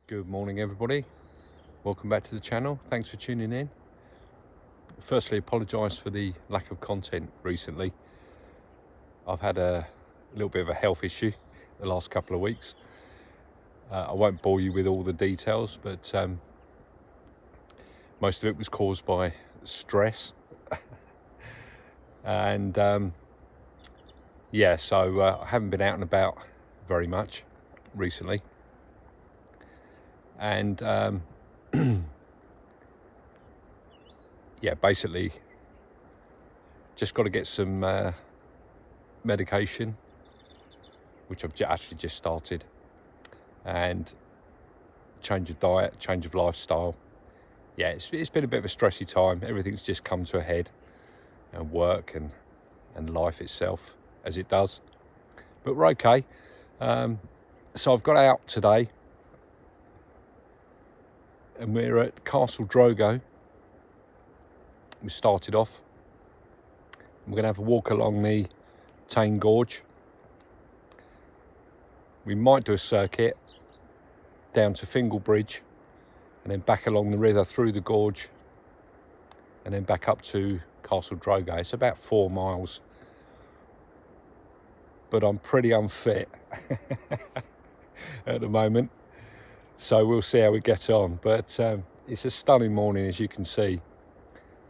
Good morning, everybody. Welcome back to the channel. Thanks for tuning in. Firstly, apologise for the lack of content recently. I've had a little bit of a health issue the last couple of weeks. I won't bore you with all the details, but most of it was caused by stress. And so I haven't been out and about very much recently. And basically just got to get some medication, which I've actually just started, and change of diet, change of lifestyle. It's been a bit of a stressy time. Everything's just come to a head, and work and life itself, as it does. But we're okay. So I've got out today, and we're at Castle Drogo. We started off. We're going to have a walk along the Teign Gorge. We might do a circuit down to Teign Bridge, and then back along the river through the gorge, and then back up to Castle Drogo. It's about 4 miles, but I'm pretty unfit at the moment, so we'll see how we get on. But it's a stunning morning, as you can see.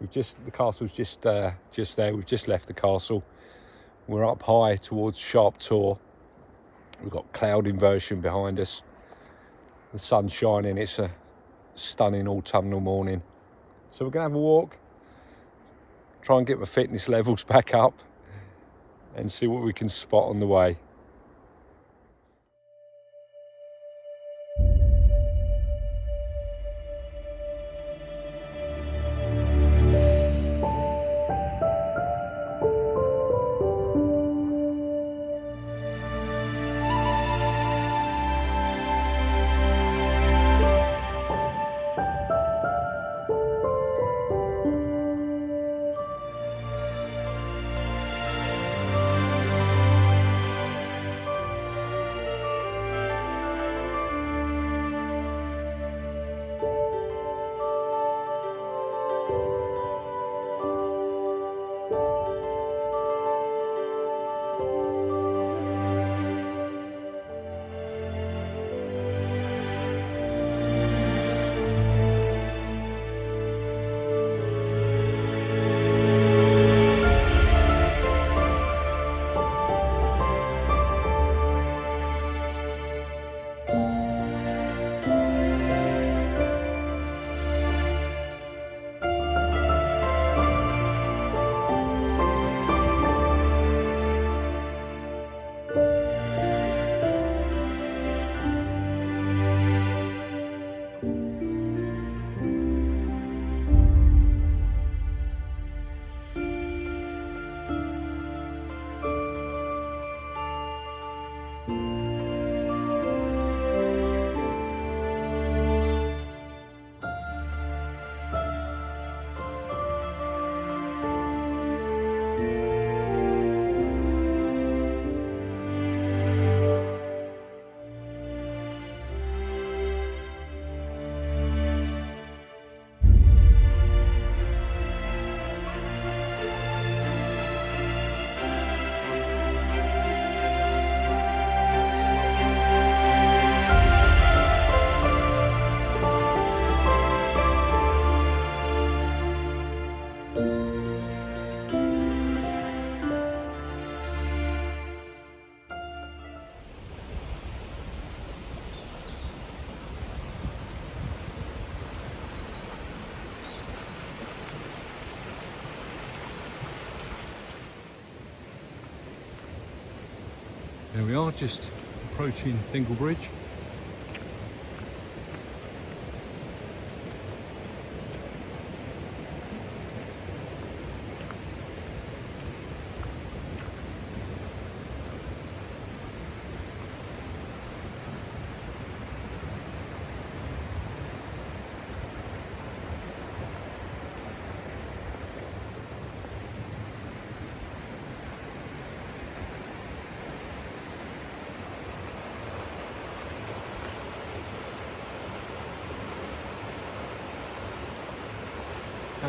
The castle's just there. We've just left the castle. We're up high towards Sharp Tor. We've got cloud inversion behind us. The sun's shining. It's a stunning autumnal morning. So we're going to have a walk, try and get my fitness levels back up, and see what we can spot on the way. There we are, just approaching Teign Bridge.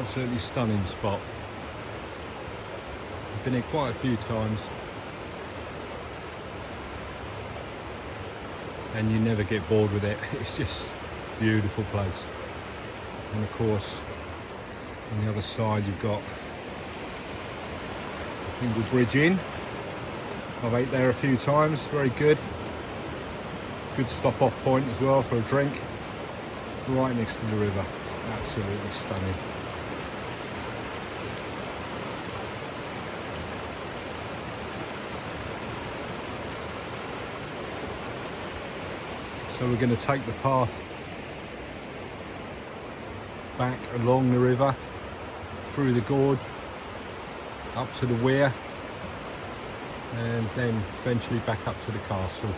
Absolutely stunning spot. I've been here quite a few times and you never get bored with it. It's just a beautiful place. And of course, on the other side you've got Teign Bridge Inn. I've ate there a few times, very good. Good stop off point as well for a drink. Right next to the river, absolutely stunning. So we're going to take the path back along the river, through the gorge, up to the weir, and then eventually back up to the castle.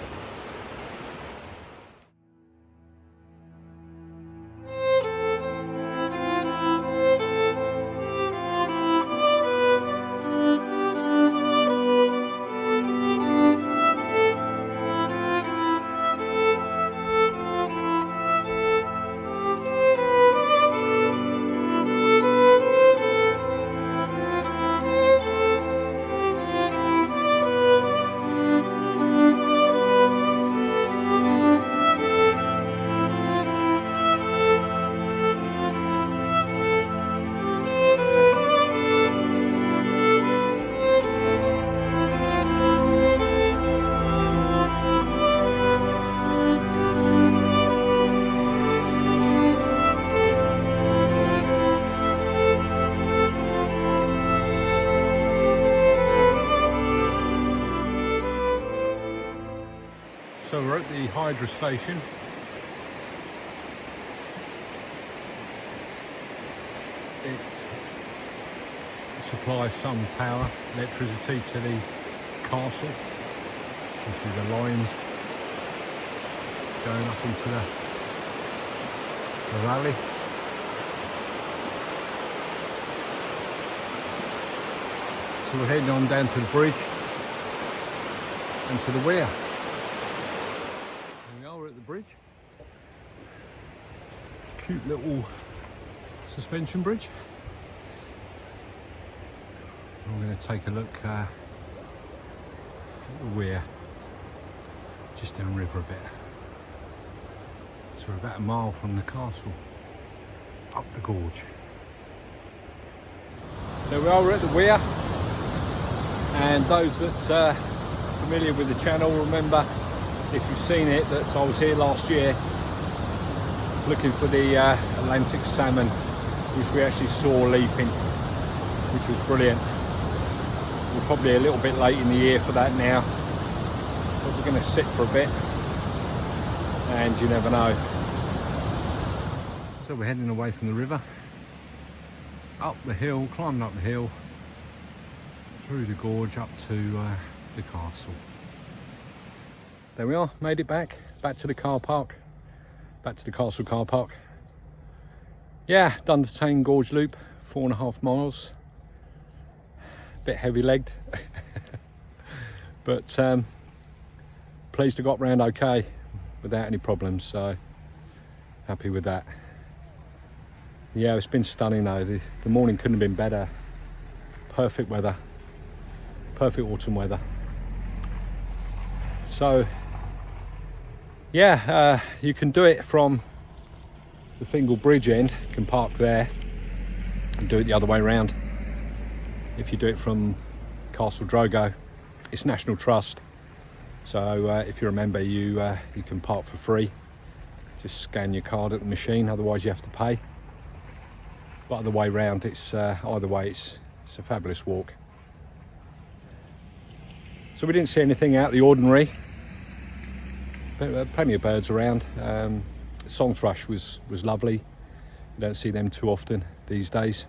So we're at the hydro station. It supplies some power, electricity to the castle. You see the lines going up into the valley. So we're heading on down to the bridge and to the weir. We're at the bridge. Cute little suspension bridge. We're going to take a look at the weir, just downriver a bit. So we're about a mile from the castle, up the gorge. There we are, we're at the weir, and those that are familiar with the channel remember, if you've seen it, that I was here last year looking for the Atlantic salmon, which we actually saw leaping, which was brilliant. We're probably a little bit late in the year for that now, but we're going to sit for a bit, and you never know. So we're heading away from the river, up the hill, climbing up the hill, through the gorge up to the castle. There we are, made it back to the car park, back to the castle car park. Yeah, done the Teign Gorge loop, 4.5 miles. Bit heavy legged, but pleased to got round okay without any problems, so happy with that. Yeah, it's been stunning though. The morning couldn't have been better. Perfect weather, perfect autumn weather. So yeah, you can do it from the Teign Bridge end. You can park there and do it the other way around. If you do it from Castle Drogo, it's National Trust. So if you're a member, you can park for free. Just scan your card at the machine, otherwise you have to pay. But other way round, it's either way, it's a fabulous walk. So we didn't see anything out of the ordinary. Plenty of birds around. Song thrush was lovely. You don't see them too often these days.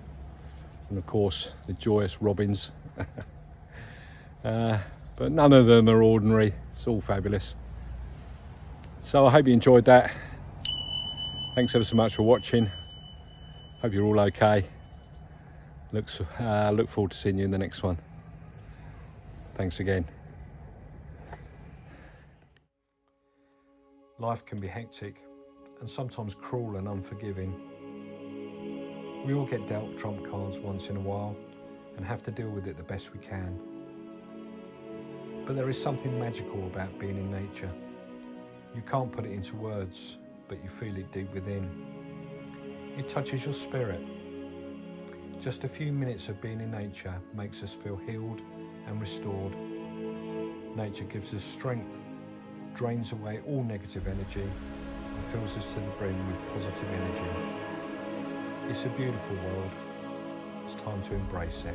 And of course the joyous robins. But none of them are ordinary. It's all fabulous. So I hope you enjoyed that. Thanks ever so much for watching. Hope you're all okay. Look forward to seeing you in the next one. Thanks again. Life can be hectic and sometimes cruel and unforgiving. We all get dealt trump cards once in a while and have to deal with it the best we can. But there is something magical about being in nature. You can't put it into words, but you feel it deep within. It touches your spirit. Just a few minutes of being in nature makes us feel healed and restored. Nature gives us strength, drains away all negative energy, and fills us to the brim with positive energy. It's a beautiful world. It's time to embrace it.